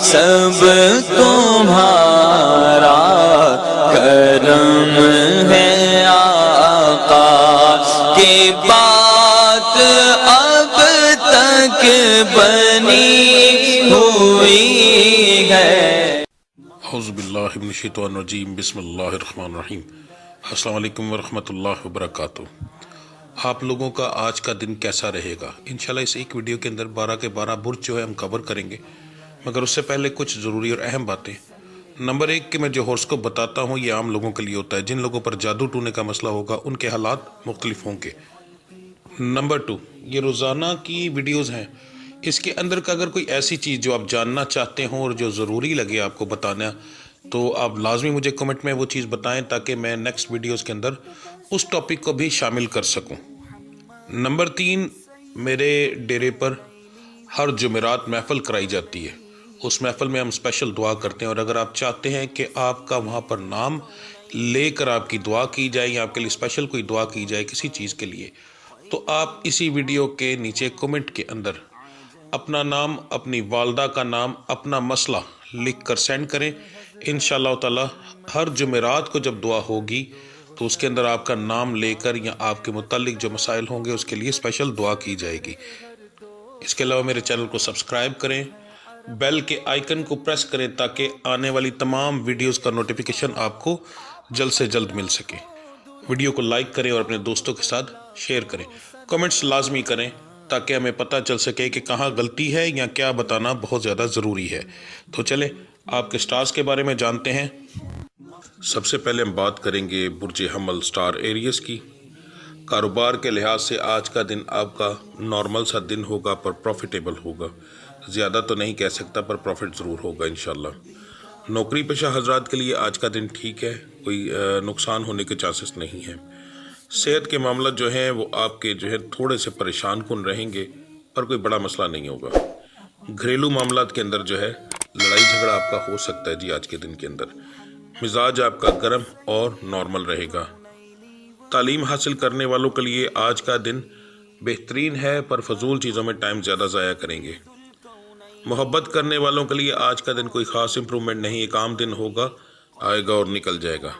سب تمہارا کرم ہے آقا کی بات اب تک بنی ہوئی ہے۔ اعوذ باللہ من الشیطان الرجیم، بسم اللہ الرحمن الرحیم۔ السلام علیکم ورحمۃ اللہ وبرکاتہ۔ آپ لوگوں کا آج کا دن کیسا رہے گا؟ انشاءاللہ اس ایک ویڈیو کے اندر 12 کے 12 برج جو ہے ہم کور کریں گے، مگر اس سے پہلے کچھ ضروری اور اہم باتیں۔ نمبر 1 کہ میں جو ہورسکوپ بتاتا ہوں یہ عام لوگوں کے لیے ہوتا ہے، جن لوگوں پر جادو ٹونے کا مسئلہ ہوگا ان کے حالات مختلف ہوں گے۔ نمبر 2، یہ روزانہ کی ویڈیوز ہیں، اس کے اندر کا اگر کوئی ایسی چیز جو آپ جاننا چاہتے ہوں اور جو ضروری لگے آپ کو بتانا، تو آپ لازمی مجھے کمنٹ میں وہ چیز بتائیں تاکہ میں نیکسٹ ویڈیوز کے اندر اس ٹاپک کو بھی شامل کر سکوں۔ نمبر 3، میرے ڈیرے پر ہر جمعرات محفل کرائی جاتی ہے، اس محفل میں ہم اسپیشل دعا کرتے ہیں، اور اگر آپ چاہتے ہیں کہ آپ کا وہاں پر نام لے کر آپ کی دعا کی جائے یا آپ کے لیے اسپیشل کوئی دعا کی جائے کسی چیز کے لیے، تو آپ اسی ویڈیو کے نیچے کمنٹ کے اندر اپنا نام، اپنی والدہ کا نام، اپنا مسئلہ لکھ کر سینڈ کریں۔ انشاءاللہ تعالی ہر جمعرات کو جب دعا ہوگی تو اس کے اندر آپ کا نام لے کر یا آپ کے متعلق جو مسائل ہوں گے اس کے لیے اسپیشل دعا کی جائے گی۔ اس کے علاوہ میرے چینل کو سبسکرائب کریں، بیل کے آئیکن کو پریس کریں تاکہ آنے والی تمام ویڈیوز کا نوٹیفیکیشن آپ کو جلد سے جلد مل سکے۔ ویڈیو کو لائک کریں اور اپنے دوستوں کے ساتھ شیئر کریں، کمنٹس لازمی کریں تاکہ ہمیں پتہ چل سکے کہ کہاں غلطی ہے یا کیا بتانا بہت زیادہ ضروری ہے۔ تو چلیں آپ کے سٹارز کے بارے میں جانتے ہیں۔ سب سے پہلے ہم بات کریں گے برج حمل سٹار ایریز کی۔ کاروبار کے لحاظ سے آج کا دن آپ کا نارمل سا دن ہوگا پر پروفیٹیبل ہوگا، زیادہ تو نہیں کہہ سکتا پر پروفٹ ضرور ہوگا انشاءاللہ۔ نوکری پیشہ حضرات کے لیے آج کا دن ٹھیک ہے، کوئی نقصان ہونے کے چانسز نہیں ہیں۔ صحت کے معاملات جو ہیں وہ آپ کے جو ہے تھوڑے سے پریشان کن رہیں گے پر کوئی بڑا مسئلہ نہیں ہوگا۔ گھریلو معاملات کے اندر جو ہے لڑائی جھگڑا آپ کا ہو سکتا ہے جی آج کے دن کے اندر۔ مزاج آپ کا گرم اور نارمل رہے گا۔ تعلیم حاصل کرنے والوں کے لیے آج کا دن بہترین ہے پر فضول چیزوں میں ٹائم زیادہ ضائع کریں گے۔ محبت کرنے والوں کے لیے آج کا دن کوئی خاص امپرومنٹ نہیں، ایک عام دن ہوگا، آئے گا اور نکل جائے گا۔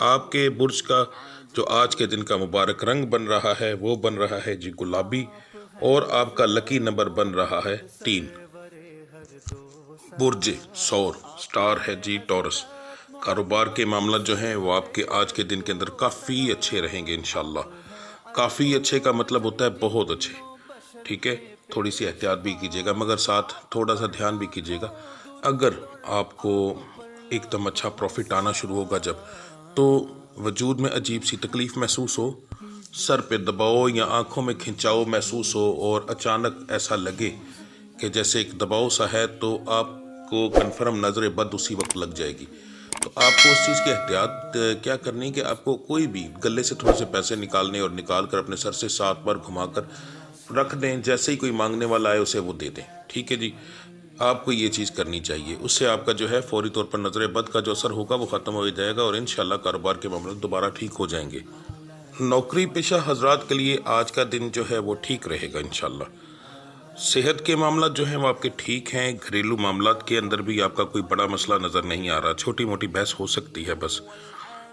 آپ کے برج کا جو آج کے دن کا مبارک رنگ بن رہا ہے وہ بن رہا ہے جی گلابی، اور آپ کا لکی نمبر بن رہا ہے 3۔ برج ثور سٹار ہے جی ٹورس۔ کاروبار کے معاملات جو ہیں وہ آپ کے آج کے دن کے اندر کافی اچھے رہیں گے انشاءاللہ۔ کافی اچھے کا مطلب ہوتا ہے بہت اچھے، ٹھیک ہے؟ تھوڑی سی احتیاط بھی کیجیے گا مگر ساتھ تھوڑا سا دھیان بھی کیجیے گا۔ اگر آپ کو ایک دم اچھا پروفٹ آنا شروع ہوگا جب، تو وجود میں عجیب سی تکلیف محسوس ہو، سر پہ دباؤ یا آنکھوں میں کھنچاؤ محسوس ہو اور اچانک ایسا لگے کہ جیسے ایک دباؤ سا ہے، تو آپ کو کنفرم نظر بد اسی وقت لگ جائے گی۔ تو آپ کو اس چیز کی احتیاط کیا کرنی کہ آپ کو کوئی بھی گلے سے تھوڑے سے پیسے نکالنے اور نکال کر اپنے سر سے 7 بار گھما کر رکھ دیں، جیسے ہی کوئی مانگنے والا آئے اسے وہ دے دیں، ٹھیک ہے جی؟ آپ کو یہ چیز کرنی چاہیے، اس سے آپ کا جو ہے فوری طور پر نظر بد کا جو اثر ہوگا وہ ختم ہو جائے گا اور انشاءاللہ کاروبار کے معاملات دوبارہ ٹھیک ہو جائیں گے۔ نوکری پیشہ حضرات کے لیے آج کا دن جو ہے وہ ٹھیک رہے گا انشاءاللہ۔ صحت کے معاملات جو ہیں وہ آپ کے ٹھیک ہیں۔ گھریلو معاملات کے اندر بھی آپ کا کوئی بڑا مسئلہ نظر نہیں آ رہا، چھوٹی موٹی بحث ہو سکتی ہے بس۔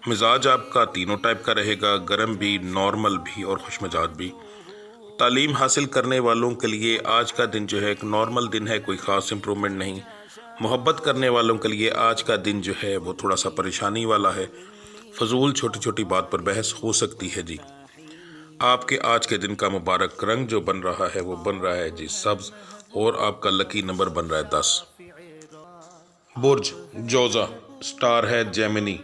مزاج آپ کا تینوں ٹائپ کا رہے گا، گرم بھی، نارمل بھی اور خوش مزاج بھی۔ تعلیم حاصل کرنے والوں کے لیے آج کا دن جو ہے ایک نارمل دن ہے، کوئی خاص امپرومنٹ نہیں۔ محبت کرنے والوں کے لیے آج کا دن جو ہے وہ تھوڑا سا پریشانی والا ہے، فضول چھوٹی چھوٹی بات پر بحث ہو سکتی ہے جی۔ آپ کے آج کے دن کا مبارک رنگ جو بن رہا ہے وہ بن رہا ہے جی سبز، اور آپ کا لکی نمبر بن رہا ہے 10۔ برج جوزا سٹار ہے جیمنی۔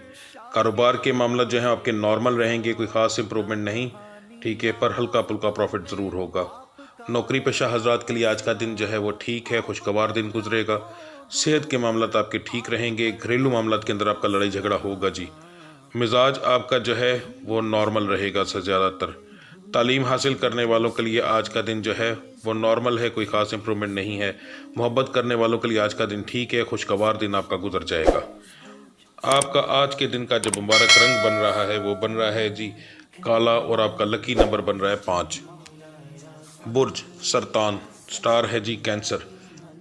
کاروبار کے معاملات جو ہیں آپ کے نارمل رہیں گے، کوئی خاص امپرومنٹ نہیں، ٹھیک ہے، پر ہلکا پھلکا پروفٹ ضرور ہوگا۔ نوکری پیشہ حضرات کے لیے آج کا دن جو ہے وہ ٹھیک ہے، خوشگوار دن گزرے گا۔ صحت کے معاملات آپ کے ٹھیک رہیں گے۔ گھریلو معاملات کے اندر آپ کا لڑائی جھگڑا ہوگا جی۔ مزاج آپ کا جو ہے وہ نارمل رہے گا سے زیادہ تر۔ تعلیم حاصل کرنے والوں کے لیے آج کا دن جو ہے وہ نارمل ہے، کوئی خاص امپرومنٹ نہیں ہے۔ محبت کرنے والوں کے لیے آج کا دن ٹھیک ہے، خوشگوار دن آپ کا گزر جائے گا۔ آپ کا آج کے دن کا جو مبارک رنگ بن رہا ہے وہ بن رہا ہے جی کالا، اور آپ کا لکی نمبر بن رہا ہے 5۔ برج سرطان سٹار ہے جی کینسر۔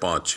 5।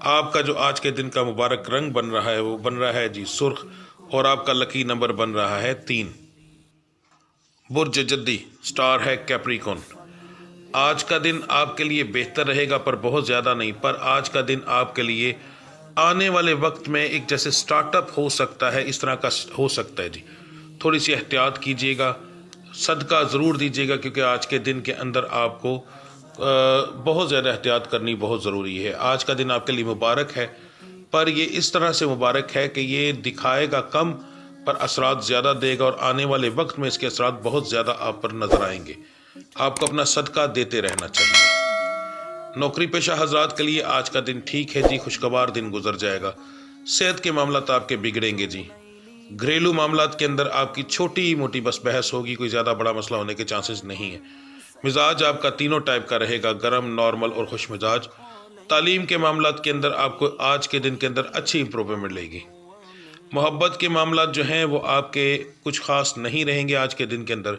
آپ کا جو آج کے دن کا مبارک رنگ بن رہا ہے وہ بن رہا ہے جی سرخ، اور آپ کا لکی نمبر بن رہا ہے 3۔ برج جدی، سٹار ہے کیپریکون۔ آج کا دن آپ کے لیے بہتر رہے گا پر بہت زیادہ نہیں، پر آج کا دن آپ کے لیے آنے والے وقت میں ایک جیسے سٹارٹ اپ ہو سکتا ہے، اس طرح کا ہو سکتا ہے جی۔ تھوڑی سی احتیاط کیجیے گا، صدقہ ضرور دیجیے گا، کیونکہ آج کے دن کے اندر آپ کو بہت زیادہ احتیاط کرنی بہت ضروری ہے۔ آج کا دن آپ کے لیے مبارک ہے، پر یہ اس طرح سے مبارک ہے کہ یہ دکھائے گا کم پر اثرات زیادہ دے گا، اور آنے والے وقت میں اس کے اثرات بہت زیادہ آپ پر نظر آئیں گے۔ آپ کو اپنا صدقہ دیتے رہنا چاہیے۔ نوکری پیشہ حضرات کے لیے آج کا دن ٹھیک ہے جی، خوشگوار دن گزر جائے گا۔ صحت کے معاملات آپ کے بگڑیں گے جی۔ گھریلو معاملات کے اندر آپ کی چھوٹی موٹی بس بحث ہوگی، کوئی زیادہ بڑا مسئلہ ہونے کے چانسز نہیں ہیں۔ مزاج آپ کا تینوں ٹائپ کا رہے گا، گرم، نارمل اور خوش مزاج۔ تعلیم کے معاملات کے اندر آپ کو آج کے دن کے اندر اچھی امپروومنٹ ملے گی۔ محبت کے معاملات جو ہیں وہ آپ کے کچھ خاص نہیں رہیں گے آج کے دن کے اندر،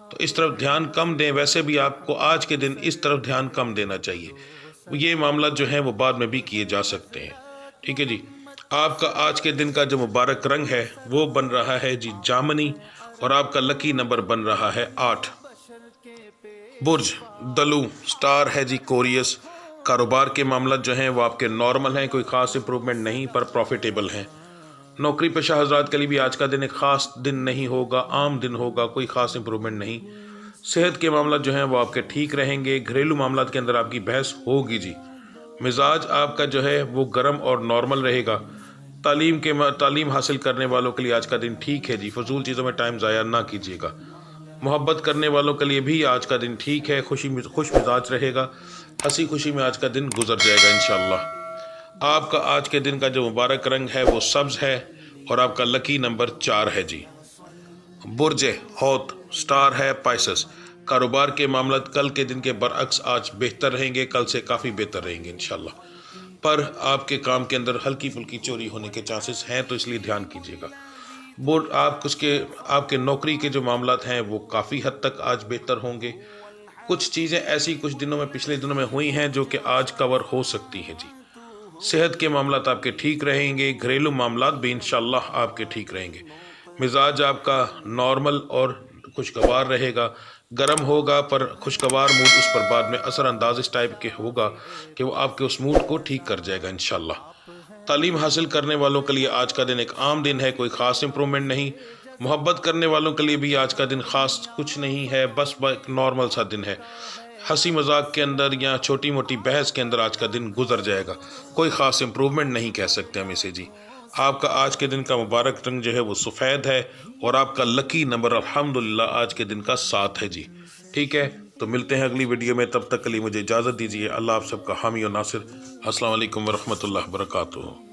تو اس طرف دھیان کم دیں۔ ویسے بھی آپ کو آج کے دن اس طرف دھیان کم دینا چاہیے، یہ معاملات جو ہیں وہ بعد میں بھی کیے جا سکتے ہیں، ٹھیک ہے جی۔ آپ کا آج کے دن کا جو مبارک رنگ ہے وہ بن رہا ہے جی جامنی، اور آپ کا لکی نمبر بن رہا ہے 8۔ برج دلو، سٹار ہے جی کوریس۔ کاروبار کے معاملات جو ہیں وہ آپ کے نارمل ہیں، کوئی خاص امپروومنٹ نہیں پر پروفیٹیبل ہیں۔ نوکری پیشہ حضرات کے لیے بھی آج کا دن ایک خاص دن نہیں ہوگا، عام دن ہوگا، کوئی خاص امپروومنٹ نہیں۔ صحت کے معاملات جو ہیں وہ آپ کے ٹھیک رہیں گے۔ گھریلو معاملات کے اندر آپ کی بحث ہوگی جی۔ مزاج آپ کا جو ہے وہ گرم اور نارمل رہے گا۔ تعلیم حاصل کرنے والوں کے لیے آج کا دن ٹھیک ہے جی، فضول چیزوں میں ٹائم ضائع نہ کیجیے گا۔ محبت کرنے والوں کے لیے بھی آج کا دن ٹھیک ہے، خوش مزاج رہے گا، ہنسی خوشی میں آج کا دن گزر جائے گا انشاءاللہ۔ آپ کا آج کے دن کا جو مبارک رنگ ہے وہ سبز ہے، اور آپ کا لکی نمبر 4 ہے جی۔ برج حوت، سٹار ہے پائسس۔ کاروبار کے معاملات کل کے دن کے برعکس آج بہتر رہیں گے، کل سے کافی بہتر رہیں گے انشاءاللہ، پر آپ کے کام کے اندر ہلکی پھلکی چوری ہونے کے چانسز ہیں، تو اس لیے دھیان کیجیے گا۔ آپ کے نوکری کے جو معاملات ہیں وہ کافی حد تک آج بہتر ہوں گے۔ کچھ چیزیں ایسی کچھ دنوں میں پچھلے دنوں میں ہوئی ہیں جو کہ آج کور ہو سکتی ہیں جی۔ صحت کے معاملات آپ کے ٹھیک رہیں گے، گھریلو معاملات بھی انشاءاللہ آپ کے ٹھیک رہیں گے۔ مزاج آپ کا نارمل اور خوشگوار رہے گا، گرم ہوگا پر خوشگوار موڈ اس پر بعد میں اثر انداز اس ٹائپ کے ہوگا کہ وہ آپ کے اس موڈ کو ٹھیک کر جائے گا انشاءاللہ۔ تعلیم حاصل کرنے والوں کے لیے آج کا دن ایک عام دن ہے، کوئی خاص امپروومنٹ نہیں۔ محبت کرنے والوں کے لیے بھی آج کا دن خاص کچھ نہیں ہے، بس ایک نارمل سا دن ہے۔ ہنسی مذاق کے اندر یا چھوٹی موٹی بحث کے اندر آج کا دن گزر جائے گا، کوئی خاص امپروومنٹ نہیں کہہ سکتے ہم اسے جی۔ آپ کا آج کے دن کا مبارک رنگ جو ہے وہ سفید ہے، اور آپ کا لکی نمبر الحمدللہ آج کے دن کا 7 ہے جی، ٹھیک ہے۔ تو ملتے ہیں اگلی ویڈیو میں، تب تک کے لیے مجھے اجازت دیجیے۔ اللہ آپ سب کا حامی و ناصر۔ السلام علیکم ورحمۃ اللہ وبرکاتہ۔